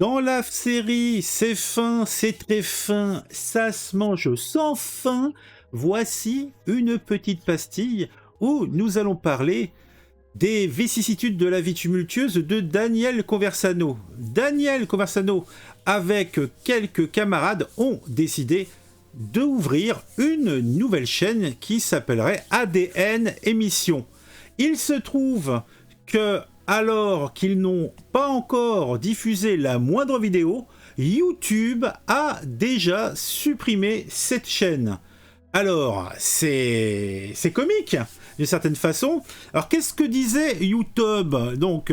Dans la série C'est fin, c'est très fin, ça se mange sans fin, voici une petite pastille où nous allons parler des vicissitudes de la vie tumultueuse de Daniel Conversano. Daniel Conversano, avec quelques camarades, ont décidé d'ouvrir une nouvelle chaîne qui s'appellerait ADN Émission. Il se trouve que, alors qu'ils n'ont pas encore diffusé la moindre vidéo, YouTube a déjà supprimé cette chaîne. Alors, c'est comique, d'une certaine façon. Alors, qu'est-ce que disait YouTube ? Donc,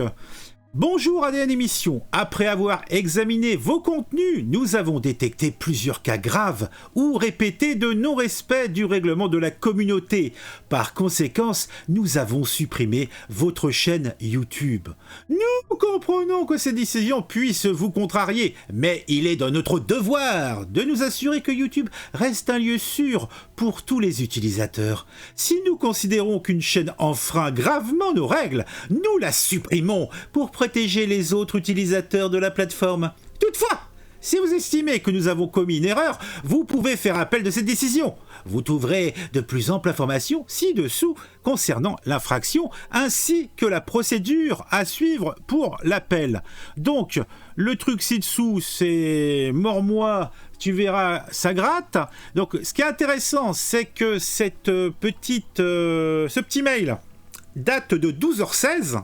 bonjour ADN Émission. Après avoir examiné vos contenus, nous avons détecté plusieurs cas graves ou répétés de non-respect du règlement de la communauté. Par conséquent, nous avons supprimé votre chaîne YouTube. Nous comprenons que ces décisions puissent vous contrarier, mais il est de notre devoir de nous assurer que YouTube reste un lieu sûr pour tous les utilisateurs. Si nous considérons qu'une chaîne enfreint gravement nos règles, nous la supprimons pour protéger les autres utilisateurs de la plateforme. Toutefois, si vous estimez que nous avons commis une erreur, vous pouvez faire appel de cette décision. Vous trouverez de plus amples informations ci-dessous concernant l'infraction ainsi que la procédure à suivre pour l'appel. Donc, le truc ci-dessous, c'est mords-moi, tu verras, ça gratte. Donc, ce qui est intéressant, c'est que ce petit mail date de 12h16.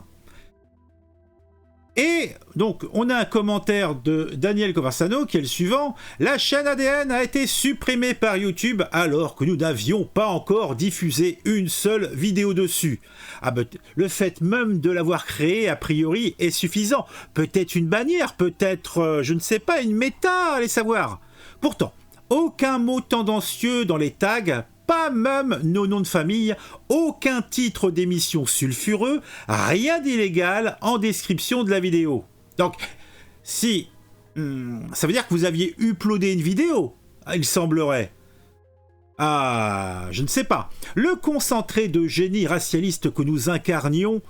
Et donc, on a un commentaire de Daniel Conversano qui est le suivant. La chaîne ADN a été supprimée par YouTube alors que nous n'avions pas encore diffusé une seule vidéo dessus. Ah ben, le fait même de l'avoir créée, a priori, est suffisant. Peut-être une bannière, peut-être, je ne sais pas, une méta, allez savoir. Pourtant, aucun mot tendancieux dans les tags, pas même nos noms de famille, aucun titre d'émission sulfureux, rien d'illégal en description de la vidéo. Donc, si... ça veut dire que vous aviez uploadé une vidéo, il semblerait. Ah, je ne sais pas. Le concentré de génie racialiste que nous incarnions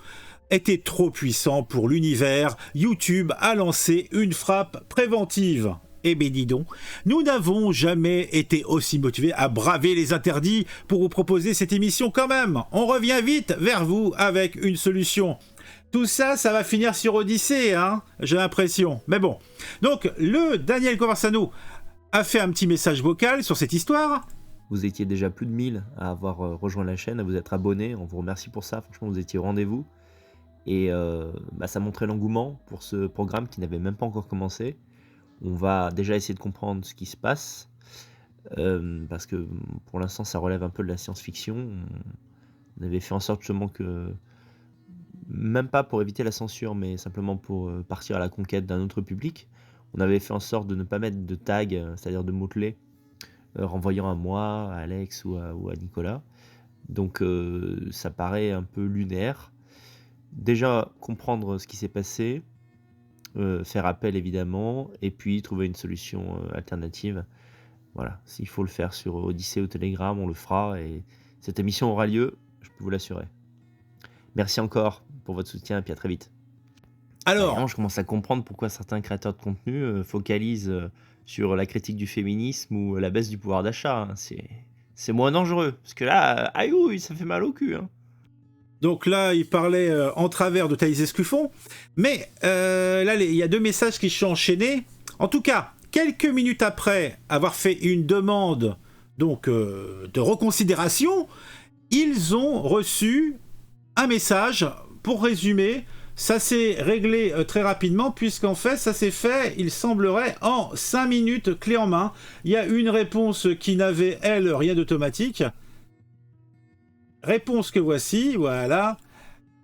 était trop puissant pour l'univers. YouTube a lancé une frappe préventive. Eh bien dis donc, nous n'avons jamais été aussi motivés à braver les interdits pour vous proposer cette émission quand même. On revient vite vers vous avec une solution. Tout ça, ça va finir sur Odyssée, hein, j'ai l'impression. Mais bon. Donc, le Daniel Conversano a fait un petit message vocal sur cette histoire. Vous étiez déjà plus de 1000 à avoir rejoint la chaîne, à vous être abonnés. On vous remercie pour ça. Franchement, vous étiez au rendez-vous. Et ça montrait l'engouement pour ce programme qui n'avait même pas encore commencé. On va déjà essayer de comprendre ce qui se passe, parce que pour l'instant ça relève un peu de la science-fiction. On avait fait en sorte justement que, même pas pour éviter la censure, mais simplement pour partir à la conquête d'un autre public, on avait fait en sorte de ne pas mettre de tag, c'est-à-dire de mots-clés, renvoyant à moi, à Alex ou à Nicolas. Donc ça paraît un peu lunaire. Déjà comprendre ce qui s'est passé, faire appel évidemment, et puis trouver une solution alternative. Voilà, s'il faut le faire sur Odyssée ou Telegram, on le fera, et cette émission aura lieu, je peux vous l'assurer. Merci encore pour votre soutien, et puis à très vite. Alors, je commence à comprendre pourquoi certains créateurs de contenu focalisent sur la critique du féminisme ou la baisse du pouvoir d'achat. Hein. C'est moins dangereux, parce que là, aïe, ça fait mal au cul. Hein. Donc là, il parlait en travers de Thaïs Escuffon. Mais là, il y a deux messages qui se sont enchaînés. En tout cas, quelques minutes après avoir fait une demande donc, de reconsidération, ils ont reçu un message. Pour résumer, ça s'est réglé très rapidement, puisqu'en fait, ça s'est fait, il semblerait, en 5 minutes, clé en main. Il y a une réponse qui n'avait, elle, rien d'automatique. Réponse que voici, voilà.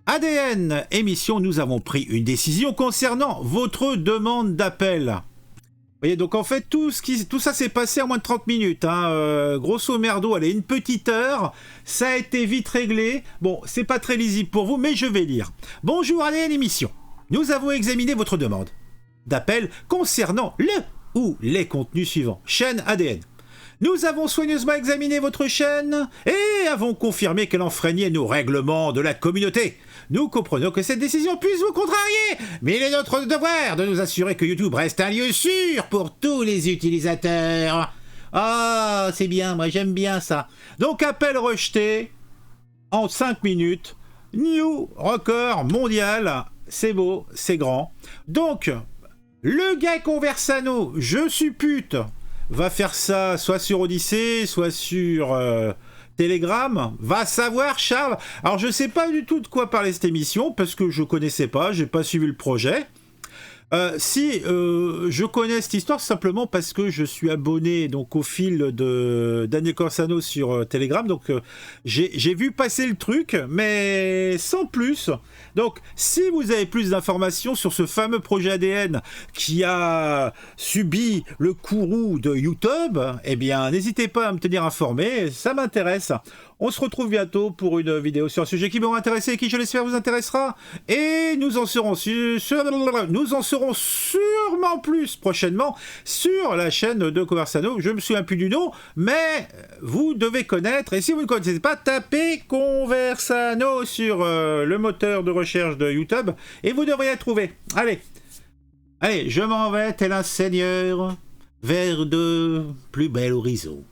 ADN Émission, nous avons pris une décision concernant votre demande d'appel. Vous voyez, donc en fait, tout ça s'est passé en moins de 30 minutes. Hein. Grosso merdo, allez, une petite heure. Ça a été vite réglé. Bon, c'est pas très lisible pour vous, mais je vais lire. Bonjour ADN Émission. Nous avons examiné votre demande d'appel concernant le ou les contenus suivants. Chaîne ADN. Nous avons soigneusement examiné votre chaîne et avons confirmé qu'elle enfreignait nos règlements de la communauté. Nous comprenons que cette décision puisse vous contrarier, mais il est notre devoir de nous assurer que YouTube reste un lieu sûr pour tous les utilisateurs. Ah, c'est bien, moi j'aime bien ça. Donc appel rejeté en 5 minutes. New record mondial. C'est beau, c'est grand. Donc, le gars Conversano, je suppute, va faire ça soit sur Odyssée, soit sur Telegram. Va savoir, Charles. Alors, je sais pas du tout de quoi parler cette émission, parce que je connaissais pas, j'ai pas suivi le projet. Je connais cette histoire simplement parce que je suis abonné donc au fil de Daniel Corsano sur Telegram, donc j'ai vu passer le truc, mais sans plus. Donc, si vous avez plus d'informations sur ce fameux projet ADN qui a subi le courroux de YouTube, eh bien, n'hésitez pas à me tenir informé, ça m'intéresse. On se retrouve bientôt pour une vidéo sur un sujet qui m'aura intéressé et qui, je l'espère, vous intéressera. Et nous en serons sûrement plus prochainement sur la chaîne de Conversano. Je me souviens plus du nom, mais vous devez connaître. Et si vous ne connaissez pas, tapez Conversano sur le moteur de recherche de YouTube et vous devriez trouver. Allez, je m'en vais tel un seigneur vers de plus bels horizons.